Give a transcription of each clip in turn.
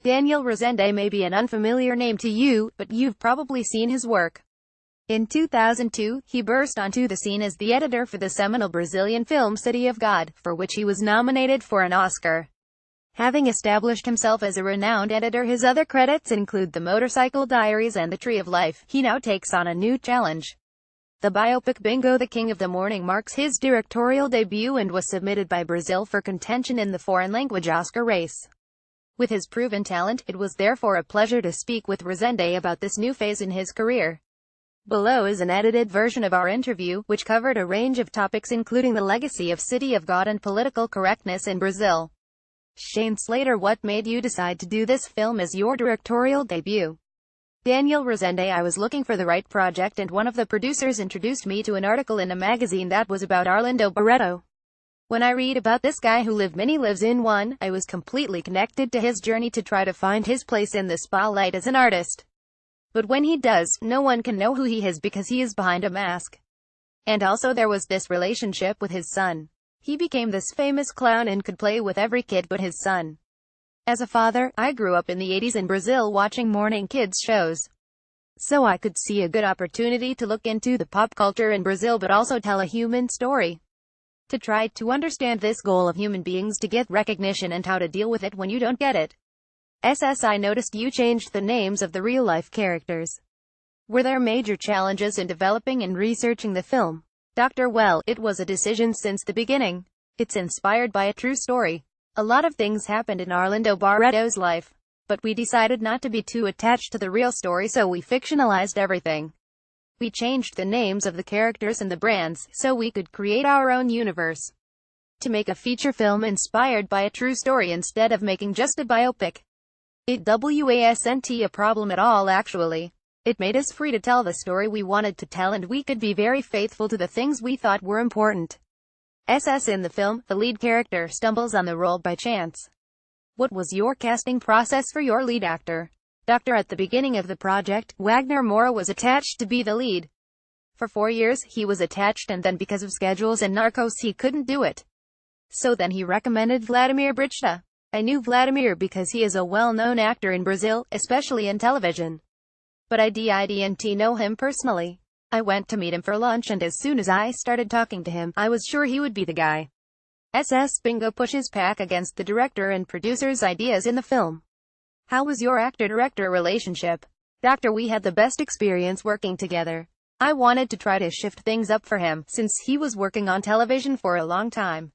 Daniel Rezende may be an unfamiliar name to you, but you've probably seen his work. In 2002, he burst onto the scene as the editor for the seminal Brazilian film City of God, for which he was nominated for an Oscar. Having established himself as a renowned editor, his other credits include The Motorcycle Diaries and The Tree of Life. He now takes on a new challenge. The biopic Bingo the King of the Morning marks his directorial debut and was submitted by Brazil for contention in the foreign language Oscar race. With his proven talent, it was therefore a pleasure to speak with Rezende about this new phase in his career. Below is an edited version of our interview, which covered a range of topics including the legacy of City of God and political correctness in Brazil. Shane Slater, what made you decide to do this film as your directorial debut? Daniel Rezende, I was looking for the right project and one of the producers introduced me to an article in a magazine that was about Arlindo Barreto. When I read about this guy who lived many lives in one, I was completely connected to his journey to try to find his place in the spotlight as an artist. But when he does, no one can know who he is because he is behind a mask. And also there was this relationship with his son. He became this famous clown and could play with every kid but his son. As a father, I grew up in the 80s in Brazil watching morning kids shows. So I could see a good opportunity to look into the pop culture in Brazil but also tell a human story. To try to understand this goal of human beings to get recognition and how to deal with it when you don't get it. I noticed you changed the names of the real-life characters. Were there major challenges in developing and researching the film? Dr. Well, it was a decision since the beginning. It's inspired by a true story. A lot of things happened in Arlindo Barreto's life. But we decided not to be too attached to the real story, so we fictionalized everything. We changed the names of the characters and the brands, so we could create our own universe. To make a feature film inspired by a true story instead of making just a biopic. It wasn't a problem at all actually. It made us free to tell the story we wanted to tell and we could be very faithful to the things we thought were important. In the film, the lead character stumbles on the role by chance. What was your casting process for your lead actor? At the beginning of the project, Wagner Moura was attached to be the lead. For 4 years, he was attached and then because of schedules and Narcos he couldn't do it. So then he recommended Vladimir Brichta. I knew Vladimir because he is a well-known actor in Brazil, especially in television. But I didn't know him personally. I went to meet him for lunch and as soon as I started talking to him, I was sure he would be the guy. Bingo pushes back against the director and producer's ideas in the film. How was your actor-director relationship? We had the best experience working together. I wanted to try to shift things up for him, since he was working on television for a long time.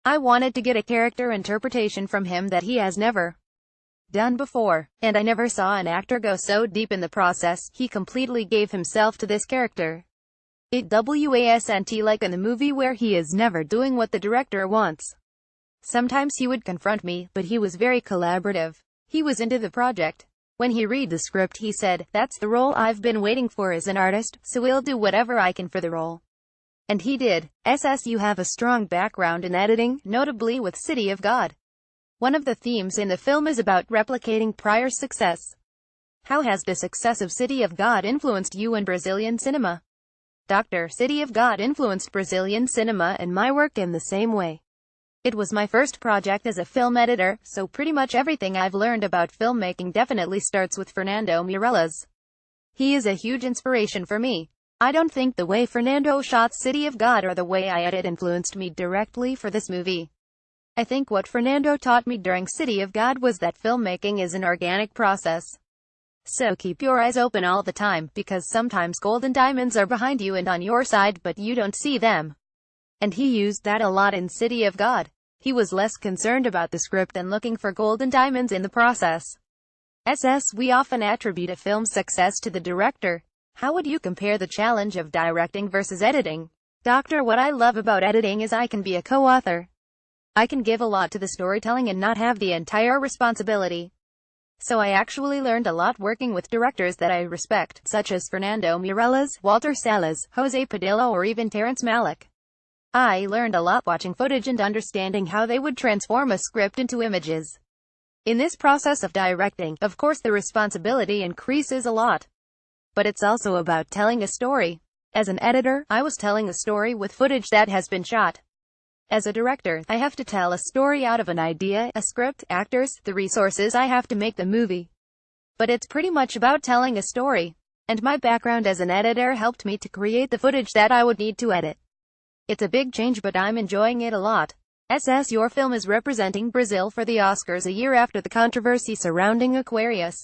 I wanted to get a character interpretation from him that he has never done before, and I never saw an actor go so deep in the process. He completely gave himself to this character. It wasn't like in the movie where he is never doing what the director wants. Sometimes he would confront me, but he was very collaborative. He was into the project. When he read the script he said, "That's the role I've been waiting for as an artist, so we'll do whatever I can for the role." And he did. You have a strong background in editing, notably with City of God. One of the themes in the film is about replicating prior success. How has the success of City of God influenced you in Brazilian cinema? City of God influenced Brazilian cinema and my work in the same way. It was my first project as a film editor, so pretty much everything I've learned about filmmaking definitely starts with Fernando Meirelles. He is a huge inspiration for me. I don't think the way Fernando shot City of God or the way I edit influenced me directly for this movie. I think what Fernando taught me during City of God was that filmmaking is an organic process. So keep your eyes open all the time, because sometimes golden diamonds are behind you and on your side, but you don't see them. And he used that a lot in City of God. He was less concerned about the script and looking for golden diamonds in the process. We often attribute a film's success to the director. How would you compare the challenge of directing versus editing? What I love about editing is I can be a co-author. I can give a lot to the storytelling and not have the entire responsibility. So I actually learned a lot working with directors that I respect, such as Fernando Meirelles, Walter Salles, Jose Padilha or even Terrence Malick. I learned a lot watching footage and understanding how they would transform a script into images. In this process of directing, of course the responsibility increases a lot. But it's also about telling a story. As an editor, I was telling a story with footage that has been shot. As a director, I have to tell a story out of an idea, a script, actors, the resources I have to make the movie. But it's pretty much about telling a story. And my background as an editor helped me to create the footage that I would need to edit. It's a big change, but I'm enjoying it a lot. Your film is representing Brazil for the Oscars a year after the controversy surrounding Aquarius.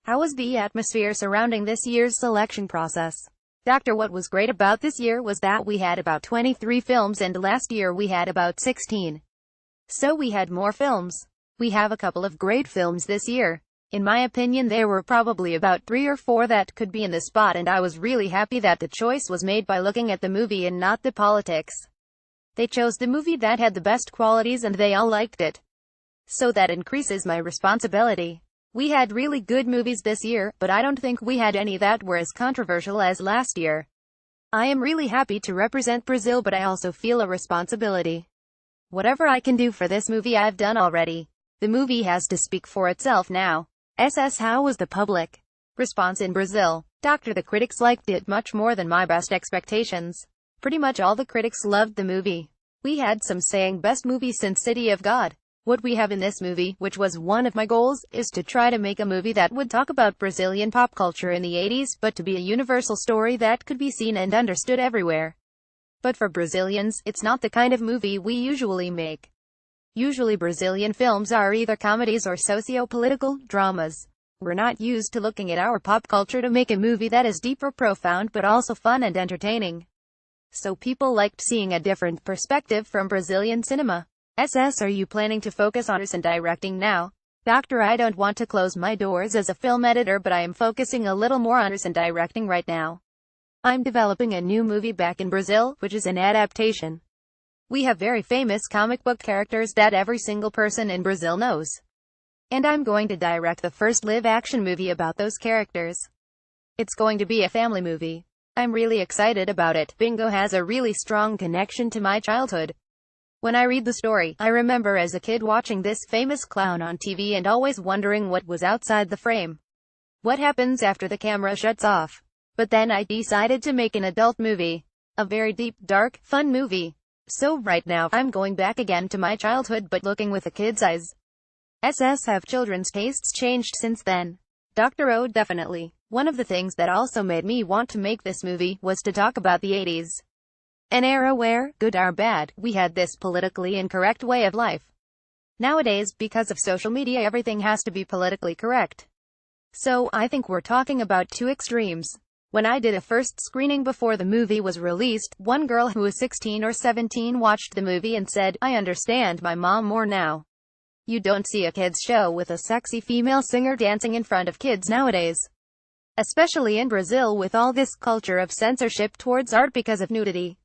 How was the atmosphere surrounding this year's selection process? Doctor, what was great about this year was that we had about 23 films and last year we had about 16. So we had more films. We have a couple of great films this year. In my opinion, there were probably about 3 or 4 that could be in the spot, and I was really happy that the choice was made by looking at the movie and not the politics. They chose the movie that had the best qualities and they all liked it. So that increases my responsibility. We had really good movies this year, but I don't think we had any that were as controversial as last year. I am really happy to represent Brazil, but I also feel a responsibility. Whatever I can do for this movie I've done already. The movie has to speak for itself now. How was the public response in Brazil? Doctor, the critics liked it much more than my best expectations. Pretty much all the critics loved the movie. We had some saying best movie since City of God. What we have in this movie, which was one of my goals, is to try to make a movie that would talk about Brazilian pop culture in the 80s, but to be a universal story that could be seen and understood everywhere. But for Brazilians, it's not the kind of movie we usually make. Usually Brazilian films are either comedies or socio-political dramas. We're not used to looking at our pop culture to make a movie that is deep or profound but also fun and entertaining. So people liked seeing a different perspective from Brazilian cinema. Are you planning to focus on and directing now? Doctor, I don't want to close my doors as a film editor, but I am focusing a little more on and directing right now. I'm developing a new movie back in Brazil, which is an adaptation. We have very famous comic book characters that every single person in Brazil knows. And I'm going to direct the first live-action movie about those characters. It's going to be a family movie. I'm really excited about it. Bingo has a really strong connection to my childhood. When I read the story, I remember as a kid watching this famous clown on TV and always wondering what was outside the frame. What happens after the camera shuts off? But then I decided to make an adult movie. A very deep, dark, fun movie. So right now, I'm going back again to my childhood but looking with a kid's eyes. Have children's tastes changed since then? Dr. O, definitely. One of the things that also made me want to make this movie was to talk about the 80s. An era where, good or bad, we had this politically incorrect way of life. Nowadays, because of social media, everything has to be politically correct. So, I think we're talking about 2 extremes. When I did a first screening before the movie was released, one girl who was 16 or 17 watched the movie and said, "I understand my mom more now." You don't see a kids show with a sexy female singer dancing in front of kids nowadays. Especially in Brazil with all this culture of censorship towards art because of nudity.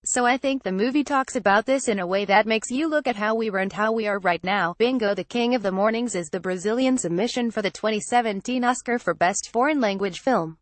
So I think the movie talks about this in a way that makes you look at how we were and how we are right now. Bingo, The King of the Mornings is the Brazilian submission for the 2017 Oscar for Best Foreign Language Film.